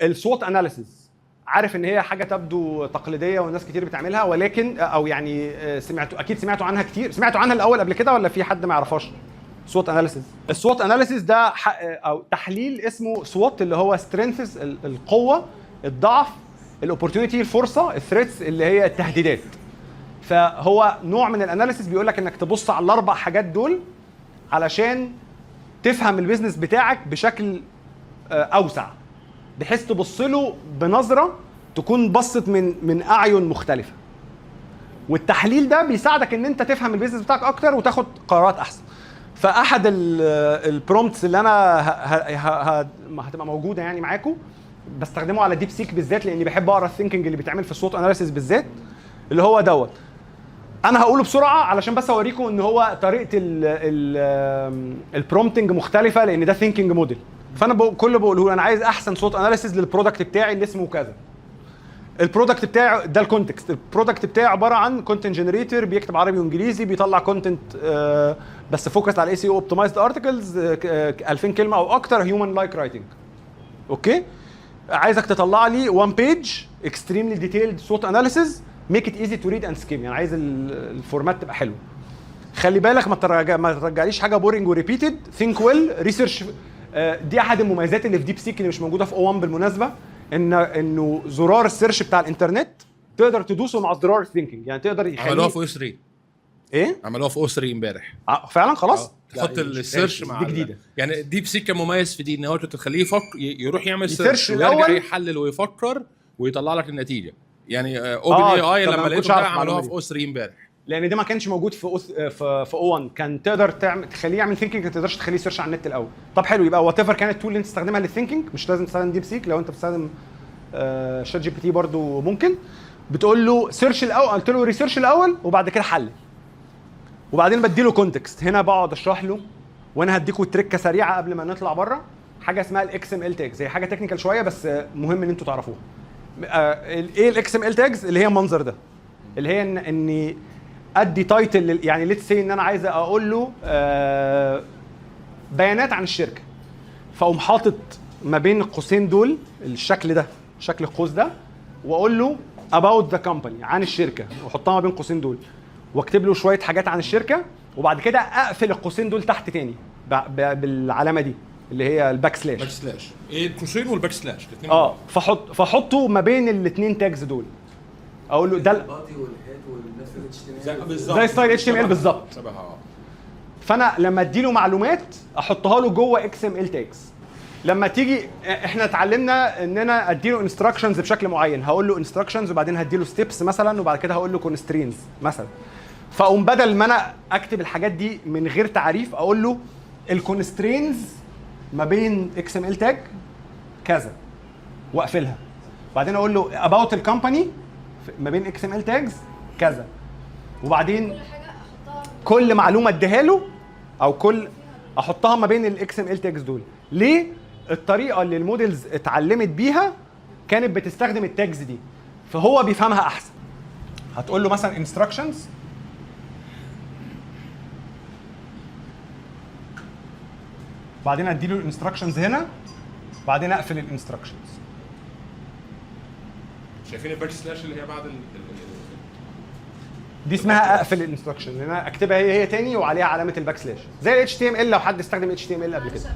السوت اناليسيز، عارف ان هي حاجه تبدو تقليديه والناس كتير بتعملها، ولكن او يعني اكيد سمعتوا عنها كتير. سمعتوا عنها الاول قبل كده ولا في حد ما يعرفهاش؟ سوت اناليسيز، السوت اناليسيز ده او تحليل اسمه سوت، اللي هو سترينثز، القوه، الضعف، الاوبورتيونيتي، الفرصه، الثريتس اللي هي التهديدات. فهو نوع من الاناليسيز بيقول لك انك تبص على الاربع حاجات دول علشان تفهم البيزنس بتاعك بشكل اوسع، بحيث تبص له بنظره تكون بصت من اعين مختلفه. والتحليل ده بيساعدك ان انت تفهم البيزنس بتاعك اكتر وتاخد قرارات احسن. فاحد البرومبتس اللي انا هتبقى موجوده يعني معاكم، بستخدمه على ديب سيك بالذات لاني بحب اقرا الثينكينج اللي بيتعمل في الصوت اناليسيس بالذات، اللي هو دوت. انا هقوله بسرعه علشان بس اوريكم ان هو طريقه البرومبتنج مختلفه، لان ده ثينكينج موديل. فانا كل بقوله انا عايز احسن صوت اناليسيس للبرودكت بتاعي اللي اسمه كذا. البرودكت بتاعي ده الكونتكست، البرودكت بتاعي عباره عن كونتنت جنريتور بيكتب عربي وانجليزي، بيطلع كونتنت بس فوكس على اي سي او اوبتمايزد ارتكلز 2000 كلمه او اكتر، هيومن لايك رايتنج. اوكي، عايزك تطلع لي 1 بيج اكستريملي ديتيلد صوت اناليسيس، ميك ات ايزي تو ريد اند سكيم. يعني عايز الفورمات تبقى حلو. خلي بالك ما ترجعليش حاجه بورنج وريبيتد. ثينك ويل، ريسيرش. دي احد المميزات اللي في ديب سيك اللي مش موجوده في او 1 بالمناسبه، انه زرار السيرش بتاع الانترنت تقدر تدوسه مع زرار الثينكينج، يعني تقدر يخليه. عملوها في او 3. ايه؟ عملوها في او 3 امبارح. فعلا خلاص تحط السيرش مع جديده. يعني ديب سيك كان مميز في دي ان هو تخليه يروح يعمل سيرش ويرجع يحلل ويفكر ويطلع لك النتيجه. يعني اوبن اي اي لما لقيته عملوها في او 3 امبارح، لان ده ما كانش موجود في او 1. كان تقدر تخليه يعمل ثينكينج، ما تقدرش تخليه سيرش على النت الاول. طب حلو، يبقى وات ايفر كانت التول اللي انت تستخدمها للثينكينج، مش لازم تستخدم ديب سيك. لو انت بتستخدم شات جي بي تي برضو ممكن، بتقول له سيرش الاول، قلت له ريسيرش الاول وبعد كده حلل، وبعدين بديله كونتكست. هنا بقعد اشرح له، وانا هديكم تريكه سريعه قبل ما نطلع بره، حاجه اسمها الاكس ام ال تاجز. هي حاجه تكنيكال شويه بس مهم ان انتوا تعرفوها. ايه الاكس ام ال تاجز؟ اللي هي المنظر ده، اللي هي اني ادي تايتل، يعني ليتس سي ان انا عايز اقول له بيانات عن الشركه، فاقوم حاطط ما بين القوسين دول الشكل ده، شكل القوس ده، واقول له about the company، عن الشركه، واحطها ما بين القوسين دول، واكتب له شويه حاجات عن الشركه، وبعد كده اقفل القوسين دول تحت تاني بالعلامه دي اللي هي الباك سلاش. باك سلاش، ايه القوسين والباك سلاش الاثنين. فحطه ما بين الاثنين تاجز دول، اقول له ده البادي والهيد والناس زي ستايل اتش تي ام ال بالظبط. فانا لما اديله معلومات احطها له جوه اكس ام ال تاجز. لما تيجي احنا اتعلمنا ان انا اديله انستراكشنز بشكل معين، هقول له انستراكشنز وبعدين هديله ستيبس مثلا، وبعد كده هقول له كونسترينز مثلا. فاقوم بدل ما انا اكتب الحاجات دي من غير تعريف، اقول له الكونسترينز ما بين اكس ام ال تاج كذا واقفلها، وبعدين اقول له about الكومباني ما بين اكس ام ال تاجز كذا، وبعدين كل معلومه اديها له او كل احطها ما بين الاكس ام ال تاجز دول. ليه؟ الطريقه اللي المودلز اتعلمت بيها كانت بتستخدم التاجز دي، فهو بيفهمها احسن. هتقول له مثلا انستراكشنز، بعدين اديله الانستراكشنز هنا، بعدين اقفل الانستراكشنز. شايفين الباك سلاش اللي هي بعد دي اسمها اقفل الانستراكشن، ان انا اكتبها هي تاني وعليها علامه الباك سلاش، زي الاتش تي ام ال لو حد استخدم اتش تي ام ال قبل كده.